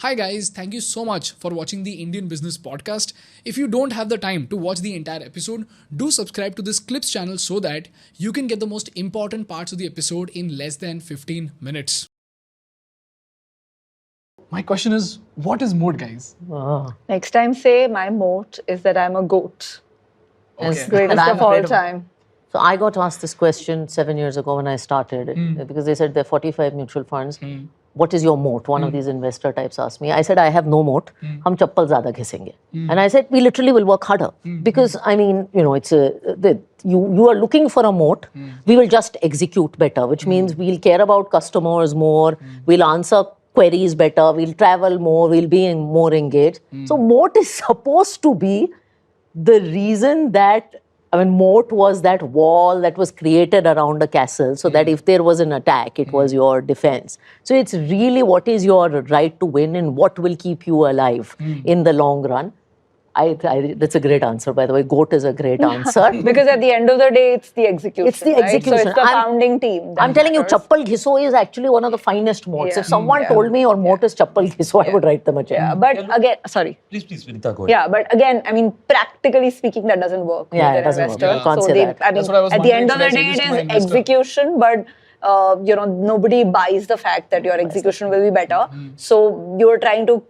Hi guys, thank you so much for watching the Indian Business Podcast. If you don't have the time to watch the entire episode, do subscribe to this Clips channel so that you can get the most important parts of the episode in less than 15 minutes. My question is, what is moat, guys? Next time, say my moat is that I'm a goat. Okay. Greatest I'm of all afraid of- time. So I got asked this question 7 years ago when I started because they said there are 45 mutual funds. What is your moat? One of these investor types asked me. I said, I have no moat. हम चप्पल ज़्यादा घिसेंगे. And I said, we literally will work harder because I mean, it's you are looking for a moat. We will just execute better, which means we'll care about customers more. We'll answer queries better. We'll travel more. We'll be more engaged. So moat is supposed to be the reason that moat was that wall that was created around a castle so that if there was an attack, it was your defense. So it's really what is your right to win and what will keep you alive in the long run. That's a great answer, by the way. GOAT is a great answer. Because at the end of the day, it's the execution. It's the right? execution. So it's the founding team. that I'm telling you, matters. chappal ghiso is actually one of the finest moats. Yeah. If someone told me your moat is chappal ghiso, I would write them a check. Yeah, but again, sorry. Please, Vineeta, go ahead. Yeah, but again, I mean, practically speaking, that doesn't work. Yeah, with it an doesn't work. investor. You can't So say they, that. I mean, That's what I was at the end of the wondering, day, should I it say is this to my investor? execution, but nobody buys the fact that your execution will be better. So you're trying to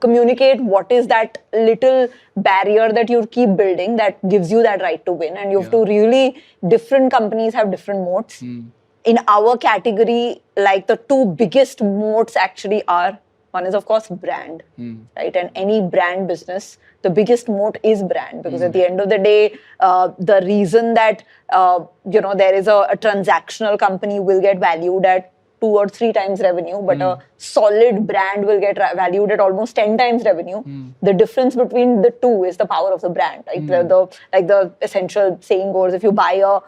communicate what is that little barrier that you keep building that gives you that right to win, and you have to really, different companies have different moats. In our category, like the two biggest moats actually are, one is of course brand, right? And any brand business, the biggest moat is brand, because at the end of the day, the reason that there is a transactional company will get valued at 2 or 3 times revenue, but a solid brand will get valued at almost 10 times revenue. The difference between the two is the power of the brand. Like the essential saying goes, if you buy a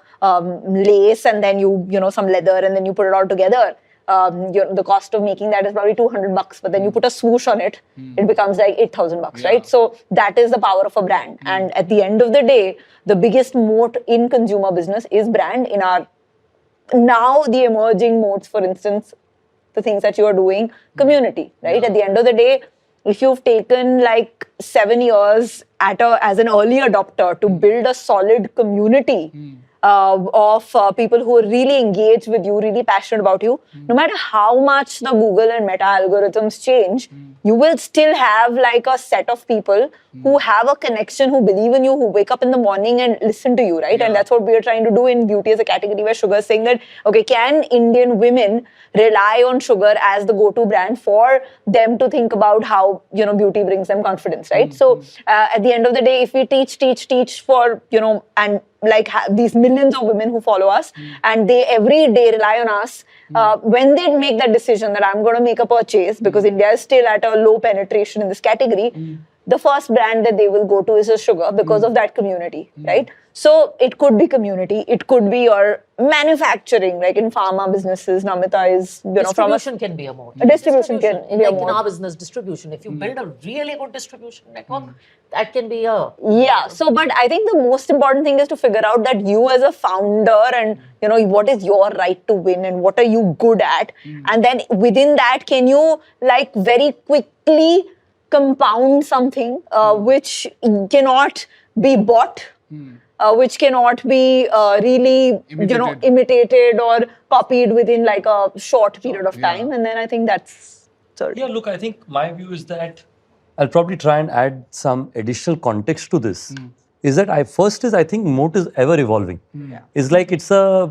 lace and then you some leather and then you put it all together, the cost of making that is probably $200, but then you put a swoosh on it, it becomes like $8,000, right? So that is the power of a brand. And at the end of the day, the biggest moat in consumer business is brand. In our now the emerging moats, for instance, the things that you are doing, community, right? At the end of the day, if you've taken like 7 years as an early adopter to build a solid community of people who are really engaged with you, really passionate about you, no matter how much the Google and Meta algorithms change, you will still have like a set of people who have a connection, who believe in you, who wake up in the morning and listen to you, right? And that's what we are trying to do in beauty as a category, where Sugar is saying that, okay, can Indian women rely on Sugar as the go-to brand for them to think about how, beauty brings them confidence, right? So at the end of the day, if we teach for, and like these millions of women who follow us, and they every day rely on us, when they make that decision that I'm going to make a purchase, because India is still at a low penetration in this category, the first brand that they will go to is a Sugar, because of that community, right? So it could be community, it could be your manufacturing, like in pharma businesses, Namita is, from a Distribution can be a moat. Distribution can be a Like in moat. our business, distribution. If you build a really good distribution network, that can be a... Yeah. So, but I think the most important thing is to figure out that you as a founder and, what is your right to win and what are you good at? And then within that, can you like very quickly compound something which cannot be bought, which cannot be really, imitated or copied within like a short period of time. And then I think that's third. Yeah, look, I think my view is that I'll probably try and add some additional context to this. Is that I think moat is ever evolving. It's like it's a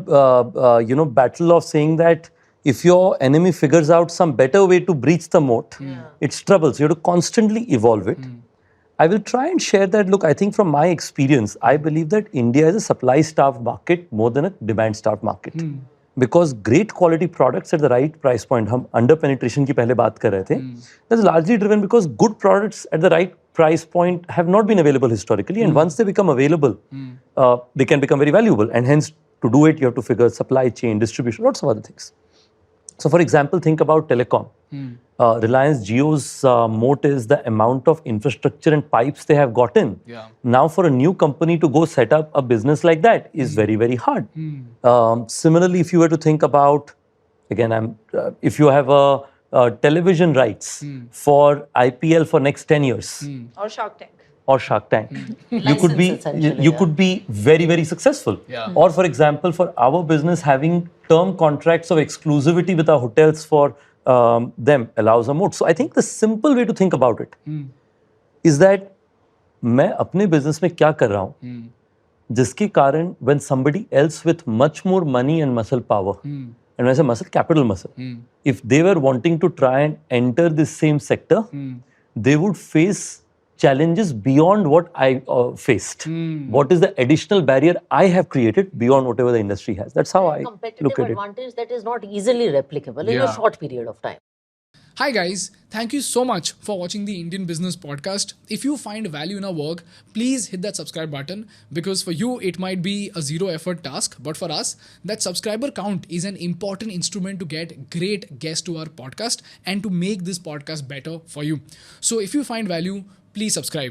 battle of saying that if your enemy figures out some better way to breach the moat, it's trouble. So you have to constantly evolve it. I will try and share that. Look, I think from my experience, I believe that India is a supply-starved market more than a demand-starved market. Because great quality products at the right price point, हम under penetration की पहले बात कर रहे थे, that's largely driven because good products at the right price point have not been available historically, and once they become available, they can become very valuable, and hence to do it you have to figure supply chain, distribution, lots of other things. So for example, think about telecom. Reliance Jio's moat is the amount of infrastructure and pipes they have gotten. Now for a new company to go set up a business like that is very, very hard. Similarly, if you were to think about, again, if you have a television rights for IPL for next 10 years Or Shark Tank. or Shark Tank, License, essentially, you yeah. could be very, very successful. Yeah. Or for example, for our business, having term contracts of exclusivity with our hotels for them allows a moat. So I think the simple way to think about it is that मैं अपने business में क्या कर रहा हूँ जिसके कारण when somebody else with much more money and muscle power and when I say muscle, capital muscle, if they were wanting to try and enter this same sector, they would face challenges beyond what I faced. What is the additional barrier I have created beyond whatever the industry has? That's how I Competitive look at it. advantage that is not easily replicable in Yeah. a short period of time. Hi guys, thank you so much for watching the Indian Business Podcast. If you find value in our work, please hit that subscribe button because for you it might be a zero effort task, but for us, that subscriber count is an important instrument to get great guests to our podcast and to make this podcast better for you. So if you find value, please subscribe.